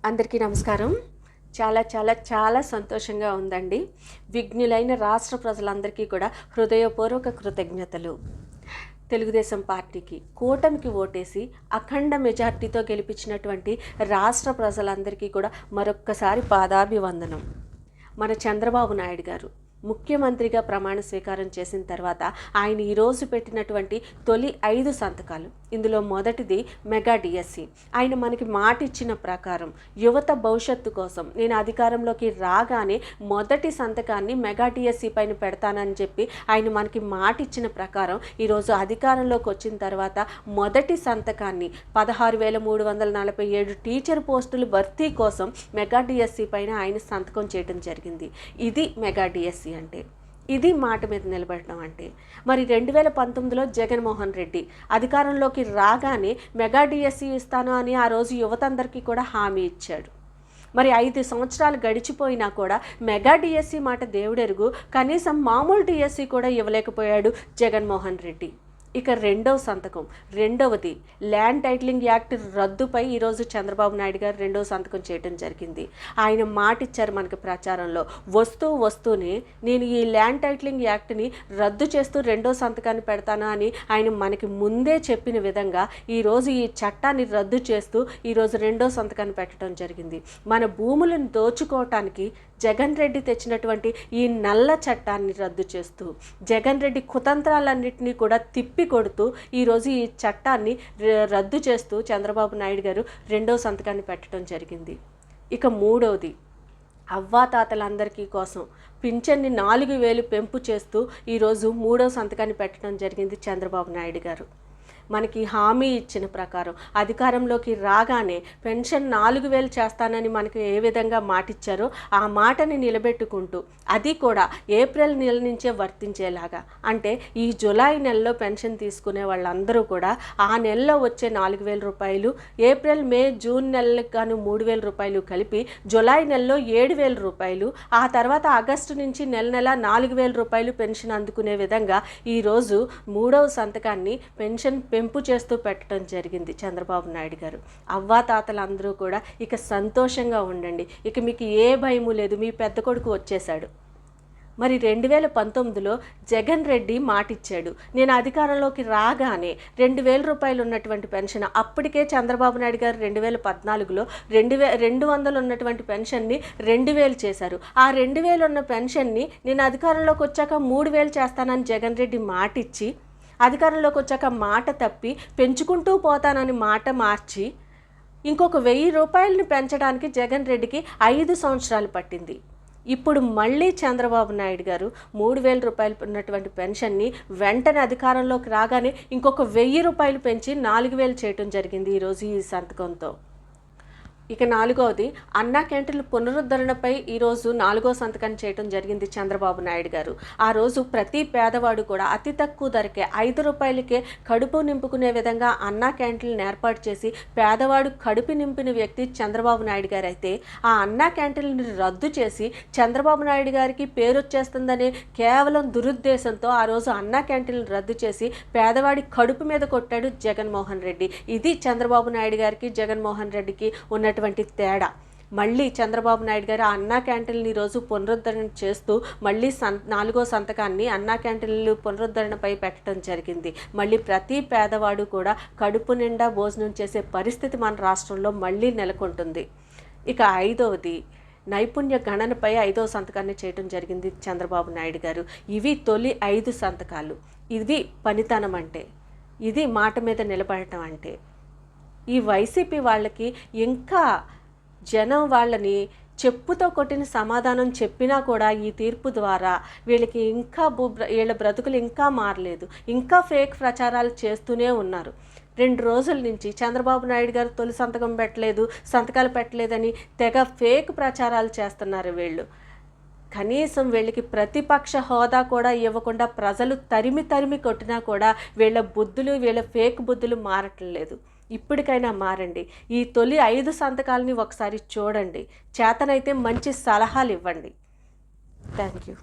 అందరికీ నమస్కారం. చాలా చాలా చాలా సంతోషంగా ఉందండి. విఘ్నులైన రాష్ట్ర ప్రజలందరికీ కూడా హృదయపూర్వక కృతజ్ఞతలు. తెలుగుదేశం పార్టీకి కూటమికి ఓటేసి అఖండ మెజార్టీతో గెలిపించినటువంటి రాష్ట్ర ప్రజలందరికీ కూడా మరొక్కసారి పాదాభివందనం. మన చంద్రబాబు నాయుడు గారు ముఖ్యమంత్రిగా ప్రమాణ స్వీకారం చేసిన తర్వాత ఆయన ఈరోజు పెట్టినటువంటి తొలి 5 సంతకాలు, ఇందులో మొదటిది మెగా డిఎస్సి. ఆయన మనకి మాట ఇచ్చిన ప్రకారం యువత భవిష్యత్తు కోసం నేను అధికారంలోకి రాగానే మొదటి సంతకాన్ని మెగా డిఎస్సి పైన పెడతానని చెప్పి ఆయన మనకి మాట ఇచ్చిన ప్రకారం ఈరోజు అధికారంలోకి వచ్చిన తర్వాత మొదటి సంతకాన్ని 16,347 టీచర్ పోస్టులు భర్తీ కోసం మెగా డిఎస్సి పైన ఆయన సంతకం చేయడం జరిగింది. ఇది మెగా డిఎస్సి అంటే, ఇది మాట మీద నిలబడటం అంటే. మరి 2019లో జగన్మోహన్ రెడ్డి అధికారంలోకి రాగానే మెగా డిఎస్సి ఇస్తాను అని ఆ రోజు యువతందరికీ కూడా హామీ ఇచ్చాడు. మరి 5 సంవత్సరాలు గడిచిపోయినా కూడా మెగా డిఎస్సి మాట దేవుడెరుగు, కనీసం మామూలు డిఎస్సి కూడా ఇవ్వలేకపోయాడు జగన్మోహన్ రెడ్డి. ఇక రెండవ సంతకం, రెండవది ల్యాండ్ టైటిలింగ్ యాక్ట్ రద్దుపై ఈరోజు చంద్రబాబు నాయుడు గారు రెండవ సంతకం చేయడం జరిగింది. ఆయన మాట ఇచ్చారు మనకి ప్రచారంలో, వస్తూనే నేను ఈ ల్యాండ్ టైటిలింగ్ యాక్ట్ని రద్దు చేస్తూ రెండో సంతకాన్ని పెడతాను అని ఆయన మనకి ముందే చెప్పిన విధంగా ఈరోజు ఈ చట్టాన్ని రద్దు చేస్తూ ఈరోజు రెండో సంతకాన్ని పెట్టడం జరిగింది. మన భూములను దోచుకోవటానికి జగన్ రెడ్డి తెచ్చినటువంటి ఈ నల్ల చట్టాన్ని రద్దు చేస్తూ, జగన్ రెడ్డి కుతంత్రాలన్నింటినీ కూడా తిప్పి కొడుతూ ఈరోజు ఈ చట్టాన్ని రద్దు చేస్తూ చంద్రబాబు నాయుడు గారు రెండో సంతకాన్ని పెట్టడం జరిగింది. ఇక మూడవది, అవ్వాతాతలందరికీ కోసం పింఛన్ని 4,000 పెంపు చేస్తూ ఈరోజు మూడో సంతకాన్ని పెట్టడం జరిగింది చంద్రబాబు నాయుడు గారు. మనకి హామీ ఇచ్చిన ప్రకారం అధికారంలోకి రాగానే పెన్షన్ 4,000 చేస్తానని మనకి ఏ విధంగా మాటిచ్చారో ఆ మాటని నిలబెట్టుకుంటూ, అది కూడా ఏప్రిల్ నెల నుంచే వర్తించేలాగా, అంటే ఈ జులై నెలలో పెన్షన్ తీసుకునే వాళ్ళందరూ కూడా ఆ నెలలో వచ్చే 4,000 రూపాయలు, ఏప్రిల్ మే జూన్ నెలలకు గాను 3,000 రూపాయలు కలిపి జులై నెలలో 7,000 రూపాయలు, ఆ తర్వాత ఆగస్టు నుంచి నెల 4,000 రూపాయలు పెన్షన్ అందుకునే విధంగా ఈరోజు మూడవ సంతకాన్ని పెన్షన్ పెంపు చేస్తూ పెట్టడం జరిగింది చంద్రబాబు నాయుడు గారు. అవ్వాతాతలందరూ కూడా ఇక సంతోషంగా ఉండండి, ఇక మీకు ఏ భయము లేదు, మీ పెద్ద కొడుకు వచ్చేశాడు. మరి 2019లో జగన్ రెడ్డి మాటిచ్చాడు, నేను అధికారంలోకి రాగానే 2,000 రూపాయలు ఉన్నటువంటి పెన్షన్, అప్పటికే చంద్రబాబు నాయుడు గారు 2014లో 2,200 ఉన్నటువంటి పెన్షన్ని 2,000 చేశారు. ఆ 2,000 ఉన్న పెన్షన్ని నేను అధికారంలోకి వచ్చాక 3,000 చేస్తానని జగన్ రెడ్డి మాటిచ్చి, అధికారంలోకి వచ్చాక మాట తప్పి పెంచుకుంటూ పోతానని మాట మార్చి ఇంకొక 1,000 రూపాయలని పెంచడానికి జగన్ రెడ్డికి 5 సంవత్సరాలు పట్టింది. ఇప్పుడు మళ్ళీ చంద్రబాబు నాయుడు గారు 3,000 రూపాయలు ఉన్నటువంటి పెన్షన్ని వెంటనే అధికారంలోకి రాగానే ఇంకొక 1,000 రూపాయలు పెంచి 4,000 చేయటం జరిగింది ఈరోజు ఈ సంతకంతో. ఇక నాలుగవది, అన్నా క్యాంటీన్ల పునరుద్ధరణపై ఈరోజు 4వ సంతకాన్ని చేయడం జరిగింది చంద్రబాబు నాయుడు గారు. ఆ రోజు ప్రతి పేదవాడు కూడా అతి తక్కువ ధరకే 5 రూపాయలకే కడుపు నింపుకునే విధంగా అన్నా క్యాంటీన్లను ఏర్పాటు చేసి పేదవాడు కడుపు నింపిన వ్యక్తి చంద్రబాబు నాయుడు గారు అయితే, ఆ అన్నా క్యాంటీన్లను రద్దు చేసి చంద్రబాబు నాయుడు గారికి పేరు వచ్చేస్తుందనే కేవలం దురుద్దేశంతో ఆ రోజు అన్నా క్యాంటీన్లను రద్దు చేసి పేదవాడి కడుపు మీద కొట్టాడు జగన్మోహన్ రెడ్డి. ఇది చంద్రబాబు నాయుడు గారికి జగన్మోహన్ రెడ్డికి ఉన్నటువంటి తేడా. మళ్ళీ చంద్రబాబు నాయుడు గారు ఆ అన్నా క్యాంటీన్లు ఈరోజు పునరుద్ధరణ చేస్తూ మళ్ళీ 4వ సంతకాన్ని అన్నా క్యాంటీన్లు పునరుద్ధరణపై పెట్టడం జరిగింది. మళ్ళీ ప్రతి పేదవాడు కూడా కడుపు నిండా భోజనం చేసే పరిస్థితి మన రాష్ట్రంలో మళ్ళీ నెలకొంటుంది. ఇక ఐదవది, నైపుణ్య గణనపై 5వ సంతకాన్ని చేయడం జరిగింది చంద్రబాబు నాయుడు గారు. ఇవి తొలి 5 సంతకాలు. ఇది పనితనం అంటే, ఇది మాట మీద నిలబడటం అంటే. ఈ వైసీపీ వాళ్ళకి ఇంకా జనం వాళ్ళని చెప్పుతో కొట్టిన సమాధానం చెప్పినా కూడా ఈ తీర్పు ద్వారా వీళ్ళకి ఇంకా వీళ్ళ బ్రతుకులు ఇంకా మారలేదు, ఇంకా ఫేక్ ప్రచారాలు చేస్తూనే ఉన్నారు. 2 రోజుల నుంచి చంద్రబాబు నాయుడు గారు తొలి సంతకం పెట్టలేదు, సంతకాలు పెట్టలేదని తెగ ఫేక్ ప్రచారాలు చేస్తున్నారు వీళ్ళు. కనీసం వీళ్ళకి ప్రతిపక్ష హోదా కూడా ఇవ్వకుండా ప్రజలు తరిమి కొట్టినా కూడా వీళ్ళ ఫేక్ బుద్ధులు మారట్లేదు. ఇప్పటికైనా మారండి. ఈ తొలి 5 సంతకాలని ఒకసారి చూడండి, చేతనైతే మంచి సలహాలు ఇవ్వండి. Thank you.